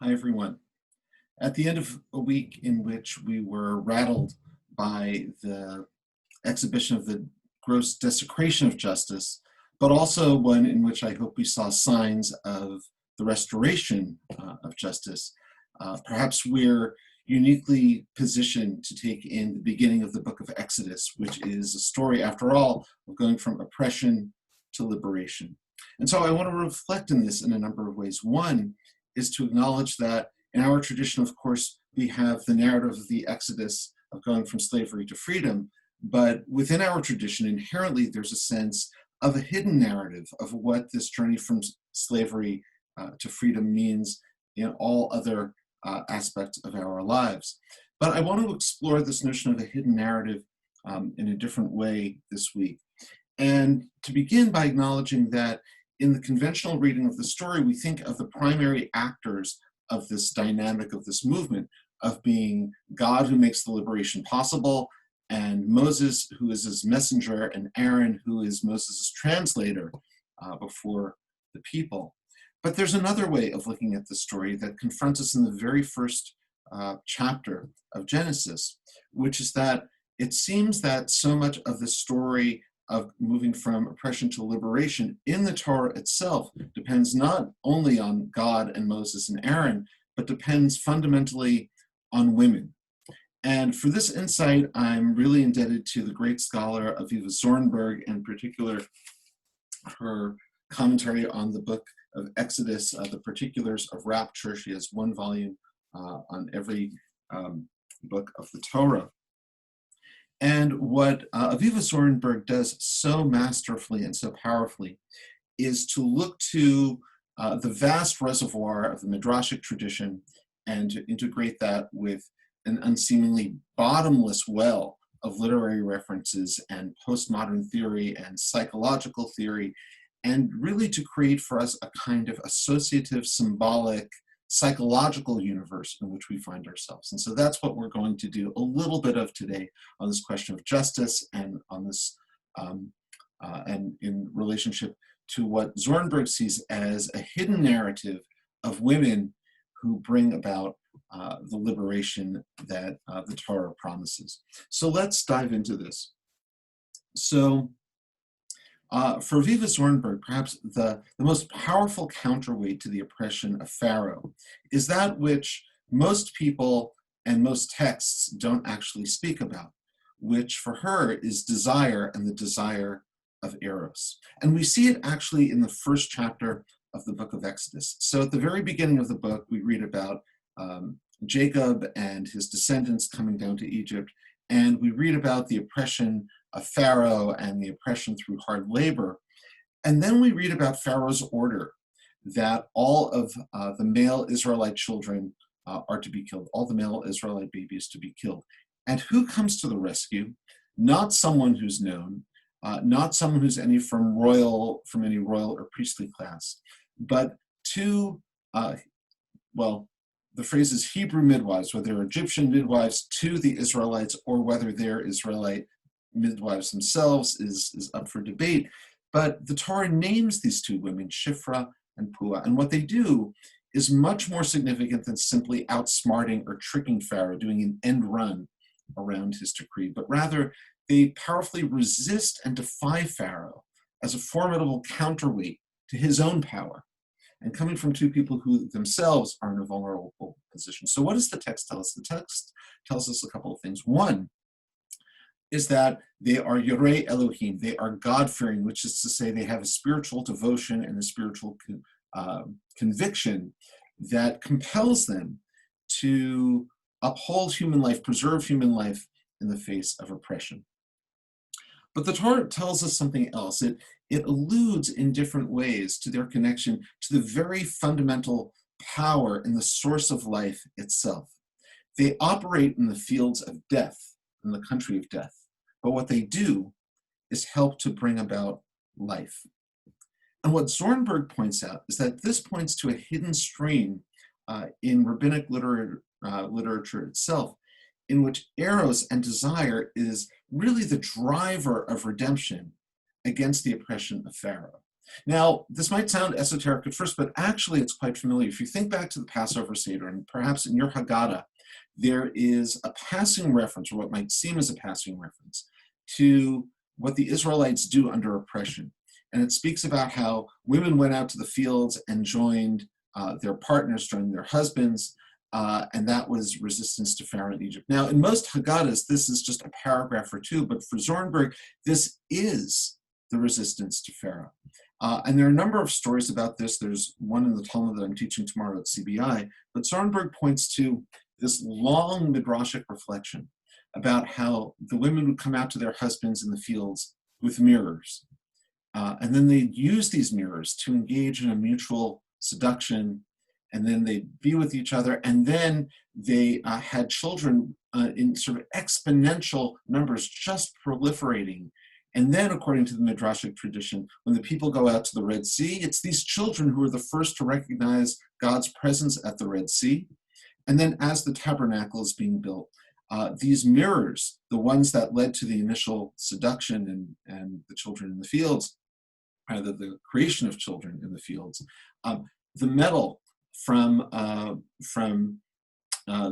Hi, everyone. At the end of a week in which we were rattled by the exhibition of the gross desecration of justice, but also one in which I hope we saw signs of the restoration of justice, perhaps we're uniquely positioned to take in the beginning of the book of Exodus, which is a story, after all, of going from oppression to liberation. And so I want to reflect on this in a number of ways. One is to acknowledge that in our tradition, of course, we have the narrative of the Exodus of going from slavery to freedom, but within our tradition, inherently, there's a sense of a hidden narrative of what this journey from slavery to freedom means in all other aspects of our lives. But I want to explore this notion of a hidden narrative in a different way this week. And to begin by acknowledging that in the conventional reading of the story, we think of the primary actors of this dynamic, of this movement, of being God who makes the liberation possible, and Moses, who is his messenger, and Aaron, who is Moses' translator before the people. But there's another way of looking at the story that confronts us in the very first chapter of Genesis, which is that it seems that so much of the story of moving from oppression to liberation in the Torah itself depends not only on God and Moses and Aaron, but depends fundamentally on women. And for this insight, I'm really indebted to the great scholar Avivah Zornberg, in particular her commentary on the book of Exodus, the particulars of rapture. She has one volume on every book of the Torah. And what Avivah Zornberg does so masterfully and so powerfully is to look to the vast reservoir of the Midrashic tradition and to integrate that with an unseemingly bottomless well of literary references and postmodern theory and psychological theory, and really to create for us a kind of associative, symbolic, psychological universe in which we find ourselves. And so that's what we're going to do a little bit of today on this question of justice and on this and in relationship to what Zornberg sees as a hidden narrative of women who bring about the liberation that the Torah promises. So let's dive into this. So for Avivah Zornberg, perhaps the most powerful counterweight to the oppression of Pharaoh is that which most people and most texts don't actually speak about, which for her is desire and the desire of Eros. And we see it actually in the first chapter of the book of Exodus. So at the very beginning of the book, we read about Jacob and his descendants coming down to Egypt, and we read about the oppression of Pharaoh and the oppression through hard labor. And then we read about Pharaoh's order that all of the male Israelite children are to be killed, all the male Israelite babies to be killed. And who comes to the rescue? Not someone who's known, not someone who's from any royal or priestly class, but two, the phrase is Hebrew midwives, whether they're Egyptian midwives to the Israelites or whether they're Israelite midwives themselves is up for debate. But the Torah names these two women, Shifra and Puah, and what they do is much more significant than simply outsmarting or tricking Pharaoh, doing an end run around his decree, but rather they powerfully resist and defy Pharaoh as a formidable counterweight to his own power, and coming from two people who themselves are in a vulnerable position. So what does the text tell us? The text tells us a couple of things. One is that they are Yorei Elohim, they are God-fearing, which is to say they have a spiritual devotion and a spiritual conviction that compels them to uphold human life, preserve human life in the face of oppression. But the Torah tells us something else. It alludes in different ways to their connection to the very fundamental power in the source of life itself. They operate in the fields of death, in the country of death. But what they do is help to bring about life. And what Zornberg points out is that this points to a hidden stream in rabbinic literature itself, in which eros and desire is really the driver of redemption against the oppression of Pharaoh. Now, this might sound esoteric at first, but actually it's quite familiar. If you think back to the Passover Seder, and perhaps in your Haggadah, there is a passing reference, or what might seem as a passing reference, to what the Israelites do under oppression. And it speaks about how women went out to the fields and joined their partners, joined their husbands, and that was resistance to Pharaoh in Egypt. Now, in most Haggadahs, this is just a paragraph or two, but for Zornberg, this is the resistance to Pharaoh. And there are a number of stories about this. There's one in the Talmud that I'm teaching tomorrow at CBI, but Zornberg points to this long midrashic reflection about how the women would come out to their husbands in the fields with mirrors. And then they'd use these mirrors to engage in a mutual seduction, and then they'd be with each other, and then they had children in sort of exponential numbers, just proliferating. And then, according to the Midrashic tradition, when the people go out to the Red Sea, it's these children who are the first to recognize God's presence at the Red Sea. And then as the tabernacle is being built, these mirrors, the ones that led to the initial seduction and the children in the fields, either the creation of children in the fields, the metal from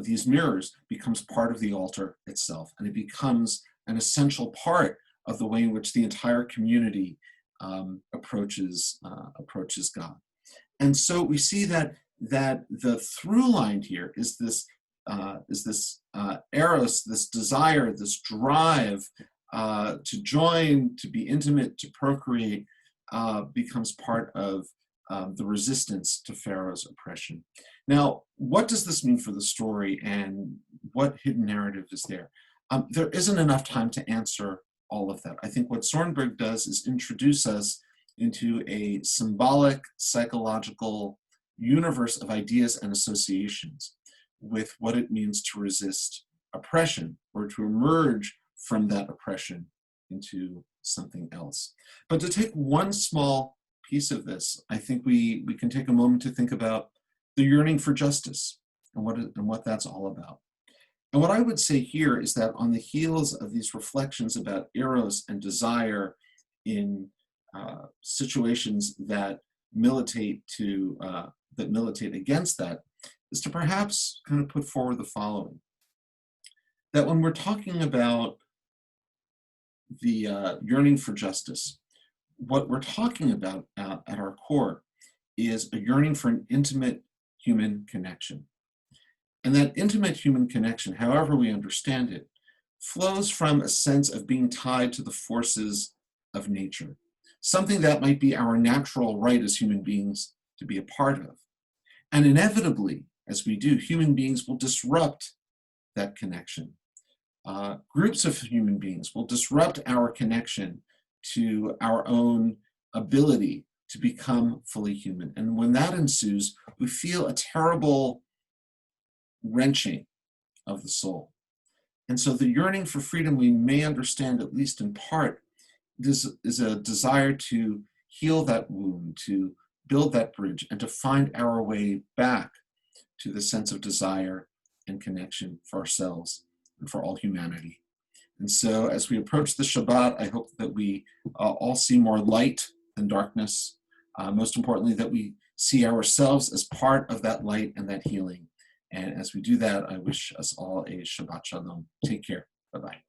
these mirrors becomes part of the altar itself, and it becomes an essential part of the way in which the entire community approaches God. And so we see that the through line here is this eros, this desire, this drive to join, to be intimate, to procreate, becomes part of the resistance to Pharaoh's oppression. Now, what does this mean for the story, and what hidden narrative is there? There isn't enough time to answer all of that. I think what Zornberg does is introduce us into a symbolic, psychological universe of ideas and associations with what it means to resist oppression, or to emerge from that oppression into something else. But to take one small piece of this, I think we can take a moment to think about the yearning for justice and what that's all about. And what I would say here is that on the heels of these reflections about eros and desire in situations that militate against that, is to perhaps kind of put forward the following: that when we're talking about the yearning for justice, what we're talking about at our core is a yearning for an intimate human connection. And that intimate human connection, however we understand it, flows from a sense of being tied to the forces of nature, something that might be our natural right as human beings to be a part of. And inevitably, as we do, human beings will disrupt that connection. Groups of human beings will disrupt our connection to our own ability to become fully human. And when that ensues, we feel a terrible wrenching of the soul. And so the yearning for freedom, we may understand, at least in part, this is a desire to heal that wound, to build that bridge, and to find our way back to the sense of desire and connection for ourselves and for all humanity. And so as we approach the Shabbat, I hope that we all see more light than darkness. Most importantly, that we see ourselves as part of that light and that healing. And as we do that, I wish us all a Shabbat Shalom. Take care. Bye-bye.